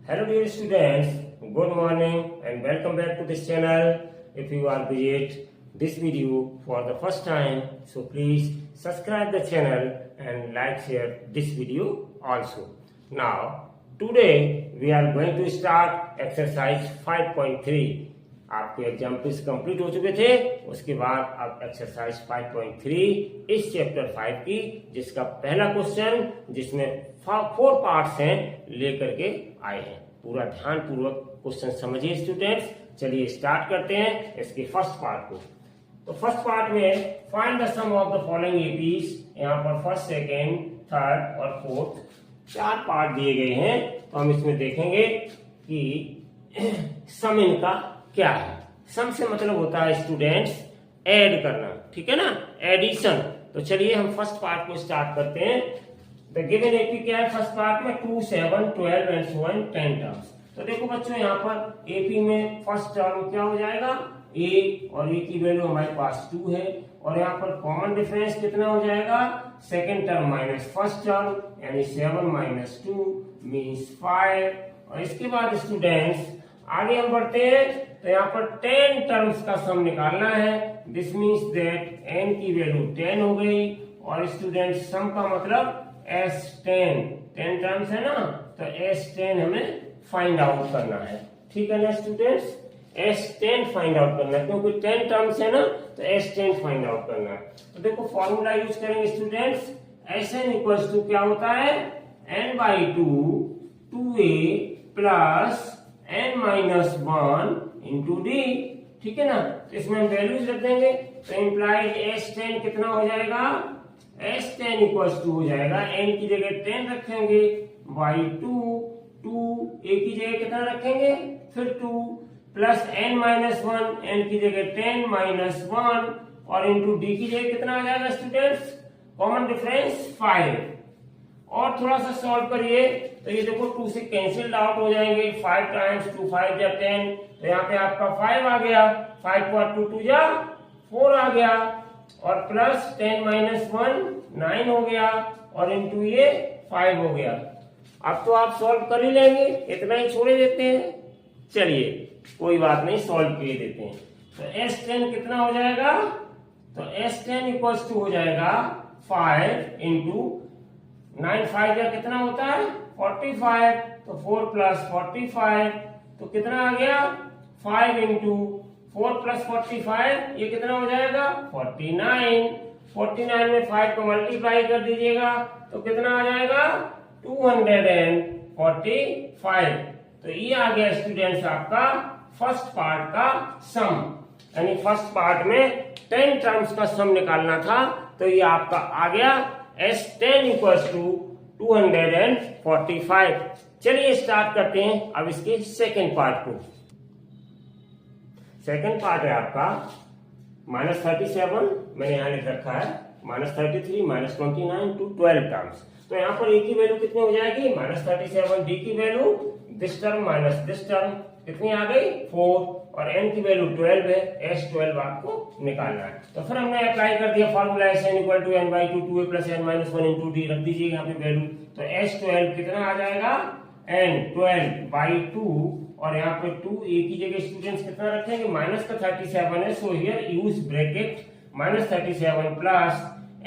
Hello dear students, good morning and welcome back to this channel. If you are visit this video for the first time, so please subscribe the channel and like share this video also. Now today we are going to start exercise 5.3. आपके exam quiz complete हो चुके थे, उसके बाद अब exercise 5.3 इस chapter 5 की, जिसका पहला क्वेश्चन जिसमें 4 पार्ट्स हैं लेकर के आए हैं। पूरा ध्यान पूर्वक क्वेश्चन समझिए स्टूडेंट्स। चलिए स्टार्ट करते हैं इसके फर्स्ट पार्ट को। तो फर्स्ट पार्ट में find the sum of the following APs, यहाँ पर फर्स्ट, सेकेंड, थर्ड और फोर्थ 4 पार्ट दिए गए हैं। तो हम इसमें देखेंगे कि सम इनका क्या है। सम से मतलब होता है स्टूडेंट्स ऐड करना, ठीक है ना, एडिशन। तो चलिए हम फर्स्ट पार्ट को स्टार्ट करते हैं। द गिवन एपी क्या है फर्स्ट पार्ट में, 2, 7, 12 एंड सो ऑन 10 टर्म्स। तो देखो बच्चों यहाँ पर एपी में फर्स्ट टर्म क्या हो जाएगा, ए, और ए की वैल्यू हमारे पास 2 है, और यहाँ पर कॉमन डिफरेंस कितना हो जाएगा, second term minus first term, यानी 7 माइनस 2 मीन्स 5। और इसके बाद स्टूडेंट्स आगे हम बढ़ते हैं। तो यहाँ पर 10 टर्म्स का सम निकालना है। दिस मीन्स दैट n की वैल्यू 10 हो गई, और स्टूडेंट सम का मतलब S10, 10 टर्म्स है ना, तो S10 हमें फाइंड आउट करना है, ठीक है ना स्टूडेंट्स। S10 फाइंड आउट करना है, क्योंकि 10 टर्म्स है ना, तो S10 फाइंड आउट करना है। तो देखो फॉर्मूला यूज करेंगे स्टूडेंट्स, Sn इक्वल्स टू क्या होता है, n/2 2a plus n minus 1 into D, ठीक है ना। तो इसमें हम वैल्यूज रख देंगे, तो इम्प्लाइड S10 कितना हो जाएगा, S10 इक्वल्स टू हो जाएगा, n की जगह 10 रखेंगे, बाई 2 a की जगह कितना रखेंगे, फिर 2 प्लस n माइनस 1, n की जगह 10 माइनस 1, और इंटू डी की जगह कितना आ जाएगा स्टूडेंट्स, कॉमन डिफरेंस 5। और थोड़ा सा सॉल्व करिए, तो ये देखो 2 से कैंसिल आउट हो जाएंगे, 5 टाइम्स 2 5 या 10, तो यहाँ पे आपका 5 आ गया, 5 पर 2 2 या 4 आ गया, और प्लस 10 माइनस 1 9 हो गया, और इंटू ये 5 हो गया। अब तो आप सॉल्व कर ही लेंगे, इतना ही छोड़े देते हैं। चलिए कोई बात नहीं, सॉल्व किए देते हैं। तो S10 कितना हो जाएगा, तो S10 इक्वल्स टू हो जाएगा 5 इंटू 9 5 या कितना होता है 45, तो 4 प्लस 45, तो कितना आ गया 5 इंटू 4 प्लस 45, ये कितना हो जाएगा 49। 49 में 5 को मल्टीप्लाई कर दीजिएगा, तो कितना आ जाएगा 245। तो ये आ गया स्टूडेंट्स आपका फर्स्ट पार्ट का सम, यानी फर्स्ट पार्ट में 10 टर्म्स का सम निकालना था। तो ये आपका आ गया S10 इक्वल्स टू 245। चलिए स्टार्ट करते हैं अब इसके सेकेंड पार्ट को। सेकेंड पार्ट है आपका -37, मैंने यहां लिख रखा है, -33, -29 टू 12 टर्म्स। तो यहाँ पर ए की वैल्यू कितनी हो जाएगी, -37, डी की value this term minus this term कितनी आ गई 4, और n की वैल्यू 12 है, S12 आपको निकालना है। तो फिर हमने अप्लाई कर दिया formula Sn equal to n/2 2a plus n minus 1 into d, रख दीजिए यहाँ पे वैल्यू। तो S12 कितना आ जाएगा, n12/2, और यहाँ पे 2a की जगह स्टूडेंट्स कितना रखेंगे, माइनस का 37 है, so here use bracket -37 plus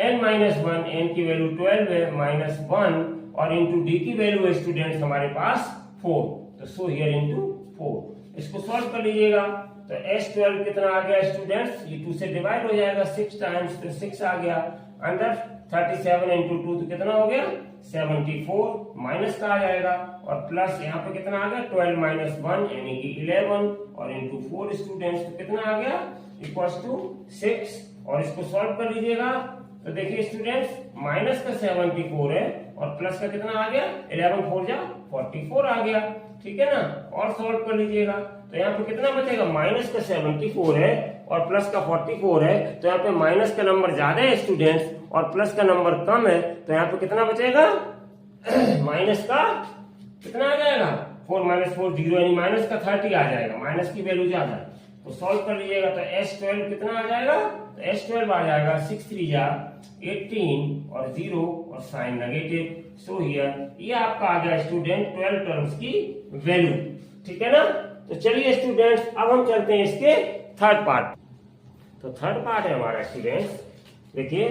n minus 1, n की वैल्यू 12 है, माइनस 1, और इंटू डी की वैल्यू है स्टूडेंट्स हमारे पास 4, तो सो हियर इंटू 4। इसको सॉल्व कर लीजिएगा। तो S12 कितना आ गया स्टूडेंट्स, ये 2 से डिवाइड हो जाएगा 6 टाइम्स, तो 6 आ गया, अंदर 37 इंटू 2 तो कितना हो गया 74, माइनस का आ जाएगा, और प्लस यहाँ पे कितना आ गया 12 माइनस 1 यानी कि 11, और इंटू 4 स्टूडेंट्स तो कितना आ गया इक्वल्स टू 6। और इसको सॉल्व कर लीजिएगा। तो देखिए स्टूडेंट्स माइनस का 74 है, और प्लस का कितना आ गया 11 4 जा 44 आ गया, ठीक है ना। और सॉल्व कर लीजिएगा, तो यहाँ पे कितना बचेगा, माइनस का 74 है और प्लस का 44 है, तो यहाँ पे माइनस का नंबर ज्यादा है स्टूडेंट्स और प्लस का नंबर कम है, तो यहाँ पे कितना बचेगा माइनस का कितना आ जाएगा 4 माइनस 4 0, यानी माइनस का 30 आ जाएगा, माइनस की वैल्यू ज्यादा है। तो सॉल्व कर लीजिएगा, तो S12 कितना आ जाएगा, तो S12 आ जाएगा 6 3 जा 18, और 0 और साइन नेगेटिव, सो हियर ये आपका आ गया स्टूडेंट 12 टर्म्स की वैल्यू, ठीक है ना। तो चलिए स्टूडेंट्स अब हम चलते हैं इसके थर्ड पार्ट। तो थर्ड पार्ट है हमारा स्टूडेंट्स, देखिए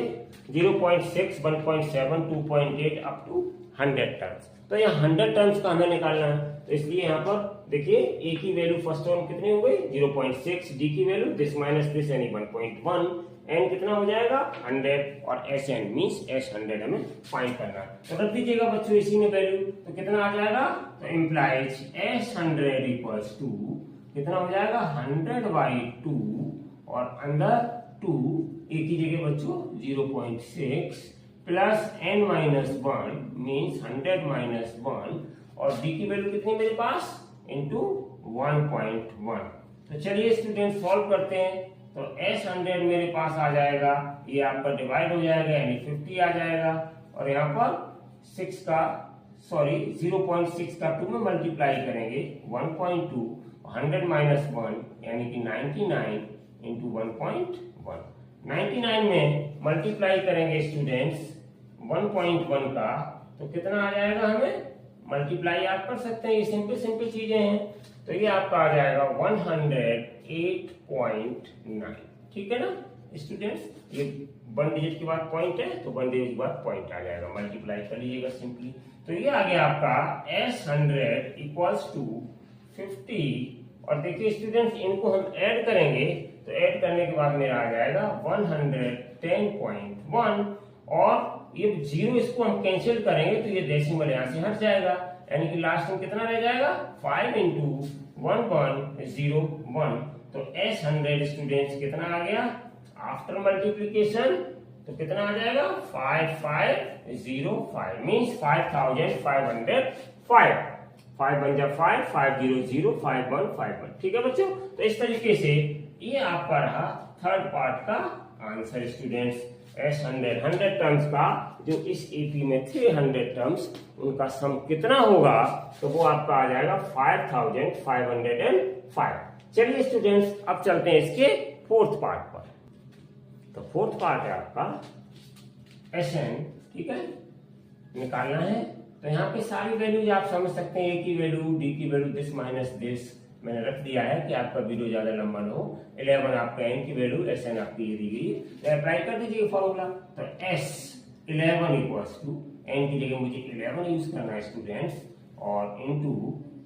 0.6, 1.7, 2.8 अप टू 100 टर्म्स। तो यहाँ 100 टर्म्स का हमें निकालना है, तो इसलिए यहाँ पर देखिए ए की वैल्यू फर्स्ट टर्म कितनी हो गई 0.6, डी की वैल्यू दिस माइनस दिस यानी 1.1, एन कितना हो जाएगा 100 और एस एन मीन्स एस 100 हमें फाइंड करना। तो रख दीजिएगा बच्चों इसी में वैल्यू, तो कितना आ जाएगा, तो इम्प्लाइज एस 100 इक्वल्स टू कितना हो जाएगा 100/2 और अंदर 2 ए की जगह बच्चों 0.6 plus n minus 1 means 100 minus 1 और डी की वैल्यू कितनी मेरे पास इंटू 1.1। तो चलिए स्टूडेंट सॉल्व करते हैं। तो एस 100 मेरे पास आ जाएगा, ये आपका डिवाइड हो जाएगा यानी 50 आ जाएगा और यहाँ पर 0.6 का 2 में मल्टीप्लाई करेंगे 1.2, 100 माइनस 1 यानी कि 99 इंटू 1.1। 99 में मल्टीप्लाई करेंगे स्टूडेंट्स 1.1 का, तो कितना आ जाएगा, हमें मल्टीप्लाई आप कर सकते हैं, ये सिंपल चीजें हैं। तो ये आपका आ जाएगा 108.9, ठीक है ना स्टूडेंट्स। ये 1 डिजिट के बाद पॉइंट है तो 1 डिजिट के बाद पॉइंट आ जाएगा, मल्टीप्लाई कर लीजिएगा सिंपली। तो ये आ गया आपका एस 100 इक्वल्स टू 50 और देखिए स्टूडेंट्स इनको हम ऐड करेंगे, तो ऐड करने के बाद मेरा आ जाएगा 110.1 और ये 0 इसको हम कैंसिल करेंगे तो ये डेसिमल यहाँ से हट जाएगा, यानी कि लास्ट में कितना रह जाएगा 5 इंटू 1101। तो एस 100 स्टूडेंट्स कितना आ गया आफ्टर मल्टीप्लीकेशन, तो कितना आ जाएगा 5505 मीन्स 5505। 5 बन जा 5, 500, 5151, ठीक है बच्चों। तो इस तरीके से ये आपका रहा थर्ड पार्ट का आंसर स्टूडेंट्स। एस 100 टर्म्स का जो इस एपी में 300 टर्म्स उनका सम कितना होगा, तो वो आपका आ जाएगा 5505। चलिए स्टूडेंट्स अब चलते हैं इसके फोर्थ पार्ट पर। तो फोर्थ पार्ट है आपका एस एन, ठीक है, निकालना है। तो यहाँ पे सारी वैल्यूज आप समझ सकते हैं, ए की वैल्यू, डी की वैल्यू, दिस माइनस दिस मैंने रख दिया है कि आपका वीडियो ज्यादा लंबा ना हो। 11 आपका एन की वैल्यू, एस एन आपकी ये दी गई है, तो अप्लाई कर दीजिए फॉर्मूला। तो एस 11 इक्वल्स टू एन की जगह मुझे 11 यूज करना है स्टूडेंट्स और इंटू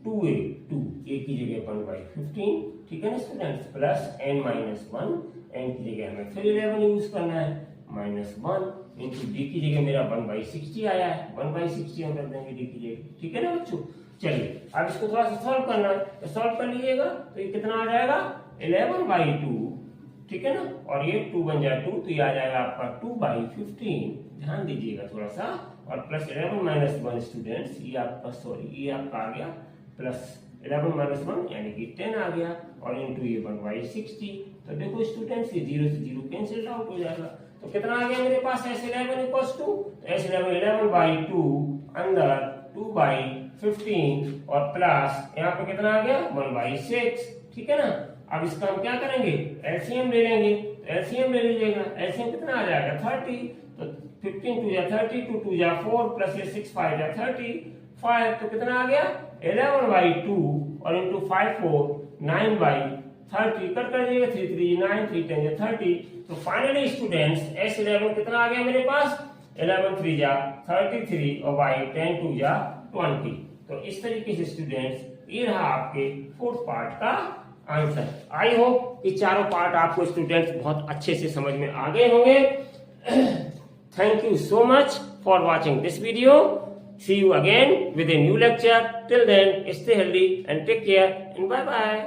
2a, 2 ए की जगह 1/15, ठीक है ना students, plus n minus 1 n की जगह हमें फिर 11 यूज करना है -1 इंटू डी की जगह मेरा 1/60 आया है, 1/60 हम रख देंगे डी की जगह, ठीक है ना बच्चों। चलिए अब इसको थोड़ा सा सॉल्व करना है, तो सॉल्व कर लीजिएगा। तो ये कितना आ जाएगा 11/2, ठीक है ना, और ये 2 बन जाए 2, तो ये आ जाएगा आपका 2/15, ध्यान दीजिएगा थोड़ा सा, और प्लस 11 माइनस 1 स्टूडेंट्स ये आपका ये आपका आ गया प्लस 11 माइनस 1 यानी कि 10 आ गया और इंटू ये 1/60। तो देखो स्टूडेंट्स ये 0 से 0 कैंसिल आउट हो जाएगा। तो कितना आ गया मेरे पास S11 इक्वल्स टू, S11 11/2 अंदर 2/15 और प्लस यहाँ पे कितना आ गया 1/6, ठीक है ना। अब इसका हम क्या करेंगे एलसीएम ले लेंगे, तो एलसीएम ले लीजिएगा। एलसीएम कितना आ जाएगा 30, तो 15 2 जा 30, 2 2 जा 4 प्लस ये 6 5 जा 35, तो कितना आ गया 11/2 और इंटू 5 4 9/30, कट कर दीजिएगा 3 3 9 3 10 जा 30। तो फाइनली स्टूडेंट्स S11 कितना आ गया मेरे पास 11 3 जा 33 और y 10 2 जा 20। तो इस तरीके से स्टूडेंट्स ये रहा आपके फोर्थ पार्ट का आंसर। आई होप कि चारों पार्ट आपको स्टूडेंट्स बहुत अच्छे से समझ में आ गए होंगे। Thank you so much for watching this video. See you again with a new lecture. Till then, stay healthy and take care and bye bye.